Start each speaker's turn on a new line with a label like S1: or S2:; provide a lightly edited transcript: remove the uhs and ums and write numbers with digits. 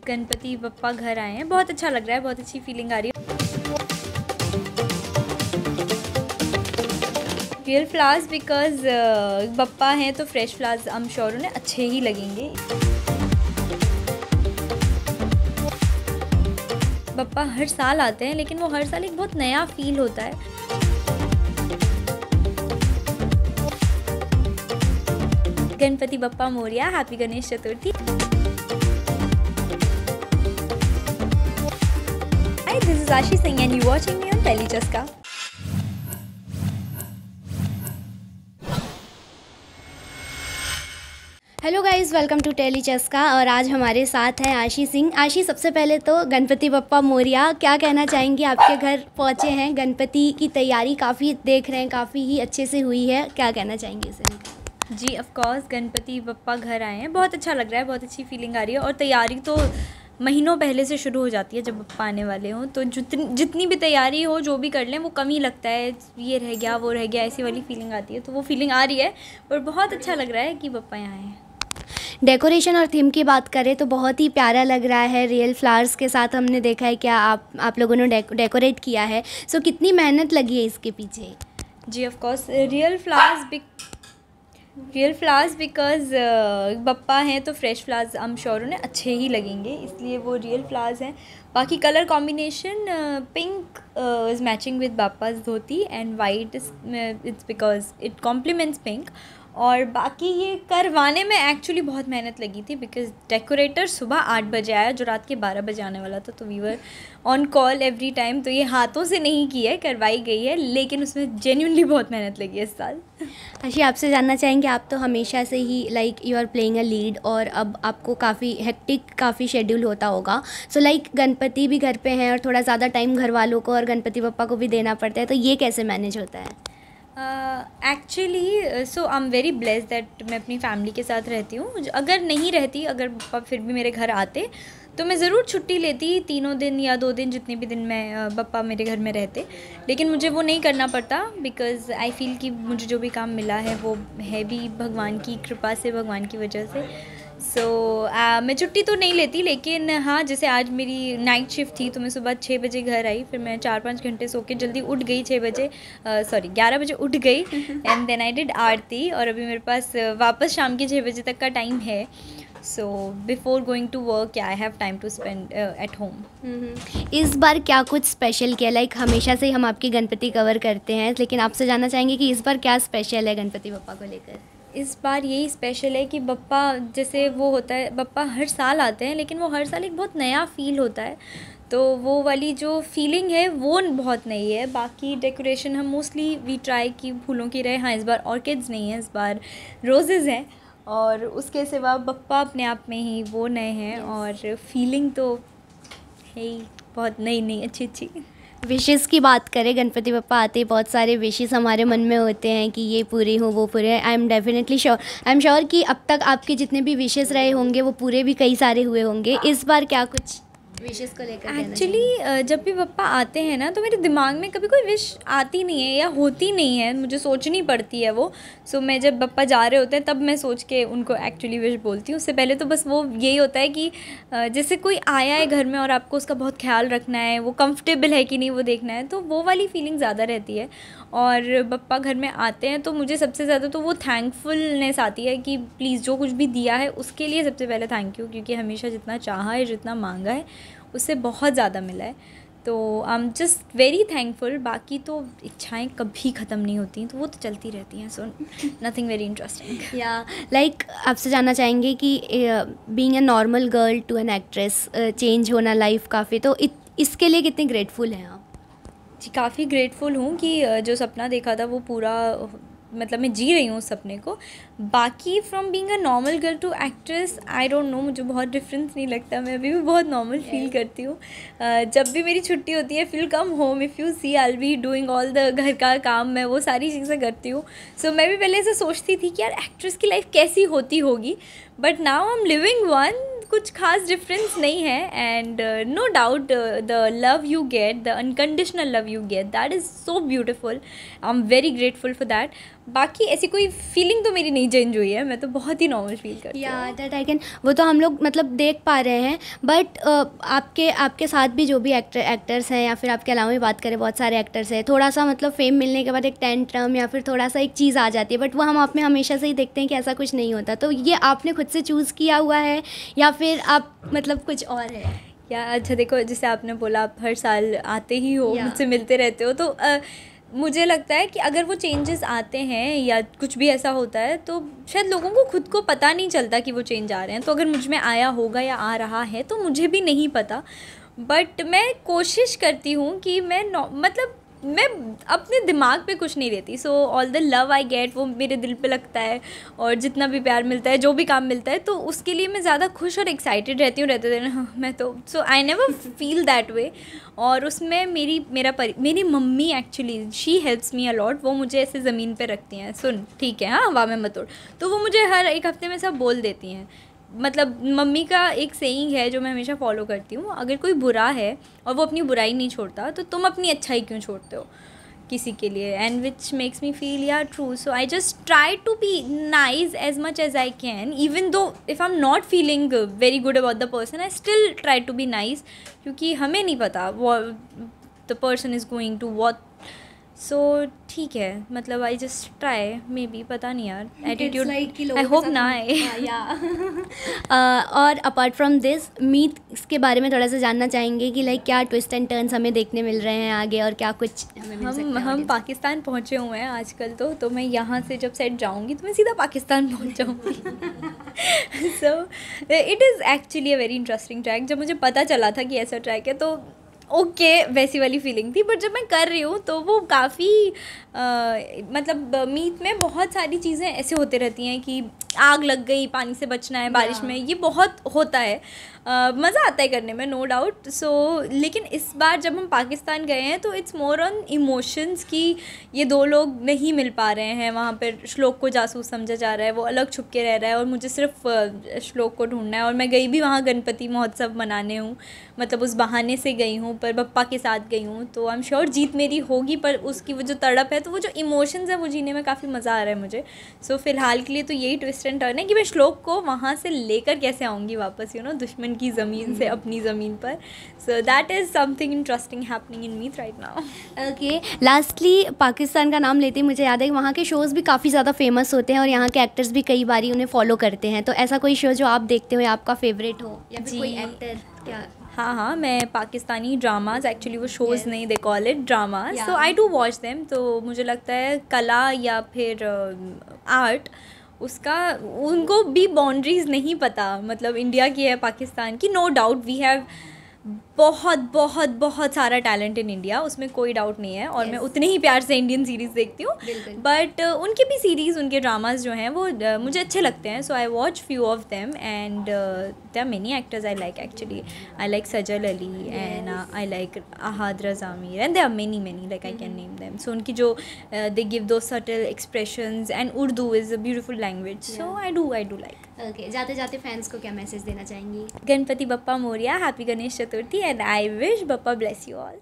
S1: गणपति बप्पा घर आए हैं। बहुत अच्छा लग रहा है, बहुत अच्छी फीलिंग आ रही है। रियल फ्लावर्स बिकॉज बप्पा हैं तो fresh flowers I am sure उन्हें अच्छे ही लगेंगे। बप्पा हर साल आते हैं लेकिन वो हर साल एक बहुत नया फील होता है। Ganpati Bappa Morya, happy Ganesh Chaturthi. Hi, this is Ashi Singh and you're watching me on Telechaska.
S2: Hello guys, welcome to Telechaska. और आज हमारे साथ हैं आशी सिंह। आशी, सबसे पहले तो गणपति बप्पा मोरिया, क्या कहना चाहेंगी? आपके घर पहुंचे हैं, गणपति की तैयारी काफ़ी देख रहे हैं, काफ़ी ही अच्छे से हुई है, क्या कहना चाहेंगे इसे?
S1: जी ऑफ कोर्स, गणपति बप्पा घर आए हैं। बहुत अच्छा लग रहा है, बहुत अच्छी फीलिंग आ रही है। और तैयारी तो महीनों पहले से शुरू हो जाती है जब बप्पा आने वाले हों। तो जितनी भी तैयारी हो, जो भी कर लें, वो कम ही लगता है। ये रह गया, वो रह गया, ऐसी वाली फीलिंग आती है। तो वो फीलिंग आ रही है और बहुत अच्छा लग रहा है कि बप्पा यहाँ आए हैं।
S2: डेकोरेशन और थीम की बात करें तो बहुत ही प्यारा लग रहा है। रियल फ्लावर्स के साथ हमने देखा है, क्या आप लोगों ने डेकोरेट किया है। सो कितनी मेहनत लगी है इसके पीछे?
S1: जी of course, real flowers because Bappa हैं तो fresh flowers I am sure उन्हें अच्छे ही लगेंगे, इसलिए वो रियल फ्लावर्स हैं। बाकी colour combination pink is matching with Bappa's dhoti and white it's because it complements pink. और बाकी ये करवाने में एक्चुअली बहुत मेहनत लगी थी बिकॉज डेकोरेटर सुबह 8 बजे आया जो रात के 12 बजे आने वाला था। तो we were on call every time. तो ये हाथों से नहीं की है, करवाई गई है, लेकिन उसमें जेन्युइनली बहुत मेहनत लगी है इस साल।
S2: अच्छा, आपसे जानना चाहेंगे, आप तो हमेशा से ही you are playing a lead और अब आपको काफ़ी हेक्टिक काफ़ी शेड्यूल होता होगा। सो गणपति भी घर पे हैं और थोड़ा ज़्यादा टाइम घर वालों को और गणपति बप्पा को भी देना पड़ता है, तो ये कैसे मैनेज होता है?
S1: Actually so I am very blessed that मैं अपनी फैमिली के साथ रहती हूँ। अगर नहीं रहती, अगर पापा फिर भी मेरे घर आते तो मैं ज़रूर छुट्टी लेती 3 दिन या 2 दिन, जितने भी दिन मैं पापा मेरे घर में रहते। लेकिन मुझे वो नहीं करना पड़ता बिकॉज़ आई फील कि मुझे जो भी काम मिला है वो है भी भगवान की कृपा से, भगवान की वजह से। मैं छुट्टी तो नहीं लेती, लेकिन हाँ, जैसे आज मेरी नाइट शिफ्ट थी तो मैं सुबह 6 बजे घर आई। फिर मैं 4-5 घंटे सो के जल्दी उठ गई, 11 बजे उठ गई एंड देन आई डिड आरती। और अभी मेरे पास वापस शाम के 6 बजे तक का टाइम है। So before going to work I have time to spend at home.
S2: इस बार क्या कुछ स्पेशल किया? हमेशा से हम आपकी गणपति कवर करते हैं, लेकिन आपसे जानना चाहेंगे कि इस बार क्या स्पेशल है गणपति बप्पा को लेकर?
S1: इस बार यही स्पेशल है कि बप्पा, जैसे वो होता है, बप्पा हर साल आते हैं लेकिन वो हर साल एक बहुत नया फील होता है। तो वो वाली जो फीलिंग है वो बहुत नई है। बाकी डेकोरेशन हम मोस्टली वी ट्राई कि फूलों की रहे। हाँ, इस बार ऑर्किड्स नहीं है, इस बार रोजेज़ हैं। और उसके सिवा बप्पा अपने आप में ही वो नए हैं। और फीलिंग तो है ही बहुत नई अच्छी।
S2: विशेज़ की बात करें, गणपति बप्पा आते ही बहुत सारे विशेज़ हमारे मन में होते हैं कि ये पूरे हो, वो पूरे। आई एम श्योर कि अब तक आपके जितने भी विशेज़ रहे होंगे वो पूरे भी कई सारे हुए होंगे। इस बार क्या कुछ विशेज़ को लेकर?
S1: एक्चुअली जब भी पप्पा आते हैं ना तो मेरे दिमाग में कभी कोई विश आती नहीं है या होती नहीं है, मुझे सोचनी पड़ती है वो। मैं जब पप्पा जा रहे होते हैं तब मैं सोच के उनको एक्चुअली विश बोलती हूँ। उससे पहले तो बस वो यही होता है कि जैसे कोई आया है घर में और आपको उसका बहुत ख्याल रखना है, वो कंफर्टेबल है कि नहीं वो देखना है, तो वो वाली फीलिंग ज़्यादा रहती है। और पप्पा घर में आते हैं तो मुझे सबसे ज़्यादा तो वो थैंकफुलनेस आती है कि प्लीज़ जो कुछ भी दिया है उसके लिए सबसे पहले थैंक यू, क्योंकि हमेशा जितना चाहा है, जितना मांगा है, उससे बहुत ज़्यादा मिला है। तो I am just very thankful. बाकी तो इच्छाएं कभी ख़त्म नहीं होती, तो वो तो चलती रहती हैं। So nothing very interesting.
S2: या आपसे जानना चाहेंगे कि being a normal girl to an actress, change होना लाइफ काफ़ी, तो इसके लिए कितने ग्रेटफुल हैं आप?
S1: जी, काफ़ी ग्रेटफुल हूँ कि जो सपना देखा था वो पूरा, मतलब मैं जी रही हूँ उस सपने को। बाकी from being a normal girl to actress, I don't know, मुझे बहुत डिफरेंस नहीं लगता। मैं अभी भी बहुत नॉर्मल फील करती हूँ। जब भी मेरी छुट्टी होती है, feel come home, if you see I will be doing all the घर का काम, मैं वो सारी चीज़ें करती हूँ। मैं भी पहले ऐसे सोचती थी कि यार एक्ट्रेस की लाइफ कैसी होती होगी, but now I am living one. कुछ खास डिफरेंस नहीं है। And no doubt the love you get, the unconditional love you get, that is so beautiful. I am very grateful for that. बाकी ऐसी कोई फीलिंग तो मेरी नहीं चेंज हुई है, मैं तो बहुत ही नॉर्मल फील करती हूँ।
S2: या दैट आई कैन, वो तो हम लोग मतलब देख पा रहे हैं, बट आपके साथ भी जो भी एक्टर्स हैं या फिर आपके अलावा भी बात करें, बहुत सारे एक्टर्स हैं, थोड़ा सा मतलब फेम मिलने के बाद एक टेंट्रम या फिर थोड़ा सा एक चीज़ आ जाती है, बट वो हम आप में हमेशा से ही देखते हैं कि ऐसा कुछ नहीं होता। तो ये आपने खुद से चूज़ किया हुआ है या फिर आप मतलब कुछ और है?
S1: या अच्छा देखो, जैसे आपने बोला आप हर साल आते ही हो, मुझसे मिलते रहते हो, तो मुझे लगता है कि अगर वो चेंजेस आते हैं या कुछ भी ऐसा होता है तो शायद लोगों को खुद को पता नहीं चलता कि वो चेंज आ रहे हैं। तो अगर मुझ में आया होगा या आ रहा है तो मुझे भी नहीं पता, बट मैं कोशिश करती हूँ कि मैं अपने दिमाग पे कुछ नहीं देती। So all the love I get वो मेरे दिल पे लगता है, और जितना भी प्यार मिलता है, जो भी काम मिलता है, तो उसके लिए मैं ज़्यादा खुश और एक्साइटेड रहती हूँ रहते दिन। मैं तो so I never feel that way. और उसमें मेरी mummy actually she helps me a lot. वो मुझे ऐसे ज़मीन पे रखती हैं, सुन ठीक है, हाँ हवा में मत उड़, तो वो मुझे हर एक हफ्ते में सब बोल देती हैं। मतलब मम्मी का एक सेइंग है जो मैं हमेशा फॉलो करती हूँ, अगर कोई बुरा है और वो अपनी बुराई नहीं छोड़ता तो तुम अपनी अच्छाई क्यों छोड़ते हो किसी के लिए, and which makes me feel या true. So I just try to be nice as much as I can, even though if I am not feeling very good about the person, I still try to be nice, क्योंकि हमें नहीं पता the person is going to what. So ठीक है, मतलब I just try, maybe, पता नहीं यार, एटीट्यूड आई होप ना आए।
S2: और अपार्ट फ्रॉम दिस मीत के बारे में थोड़ा सा जानना चाहेंगे कि लाइक क्या ट्विस्ट एंड टर्न्स हमें देखने मिल रहे हैं आगे, और क्या कुछ हमें मिल सकता है?
S1: हम पाकिस्तान पहुँचे हुए हैं आजकल, तो मैं यहाँ से जब सेट जाऊँगी तो मैं सीधा पाकिस्तान पहुँच जाऊँगी। So it is actually a very interesting track. जब मुझे पता चला था कि ऐसा ट्रैक है तो ओके वैसी वाली फीलिंग थी, बट जब मैं कर रही हूँ तो वो काफ़ी मतलब मीत में बहुत सारी चीज़ें ऐसे होते रहती हैं कि आग लग गई, पानी से बचना है बारिश में, ये बहुत होता है। मज़ा आता है करने में, नो डाउट। सो लेकिन इस बार जब हम पाकिस्तान गए हैं तो इट्स मोर ऑन इमोशंस कि ये दो लोग नहीं मिल पा रहे हैं। वहाँ पर श्लोक को जासूस समझा जा रहा है, वो अलग छुप के रह रहा है और मुझे सिर्फ श्लोक को ढूंढना है। और मैं गई भी वहाँ गणपति महोत्सव मनाने हूँ, मतलब उस बहाने से गई हूँ, पर बप्पा के साथ गई हूँ, तो आई एम श्योर जीत मेरी होगी, पर उसकी वो जो तड़प है, तो वो जो इमोशंस है वो जीने में काफ़ी मज़ा आ रहा है मुझे। सो फिलहाल के लिए तो यही ट्विस्ट एंड टर्न है कि मैं श्लोक को वहाँ से लेकर कैसे आऊँगी वापस, दुश्मन की ज़मीन से अपनी ज़मीन पर। So that is something interesting happening in Meet right now.
S2: Okay, lastly Pakistan का नाम लेते ही मुझे याद है कि वहाँ के शोज़ भी काफ़ी ज़्यादा फेमस होते हैं और यहाँ के एक्टर्स भी कई बारी उन्हें फॉलो करते हैं। तो ऐसा कोई शो जो आप देखते हो या आपका फेवरेट हो, या फिर कोई एक्टर क्या?
S1: हाँ, मैं पाकिस्तानी ड्रामाज, एक्चुअली वो शोज़ नहीं, they call it dramas, so I do watch them. तो मुझे लगता है कला या फिर आर्ट, उसका उनको भी बाउंड्रीज़ नहीं पता। मतलब इंडिया की है, पाकिस्तान की, नो डाउट वी हैव बहुत बहुत बहुत सारा टैलेंट इन इंडिया, उसमें कोई डाउट नहीं है। और मैं उतने ही प्यार से इंडियन सीरीज़ देखती हूँ, बट उनके भी सीरीज़, उनके ड्रामाज जो हैं वो मुझे अच्छे लगते हैं। So I watch few of them and there are many actors I like actually. I like Sajal Ali and I like Ahad Raza Aamir and there are many like I can name them. So उनकी जो they give those subtle expressions, and Urdu is a beautiful language, so I do like.
S2: Okay, जाते जाते fans को क्या message देना चाहेंगी?
S1: Ganpati Bappa Morya, happy Ganesh Chaturthi, and I wish Bappa bless you all.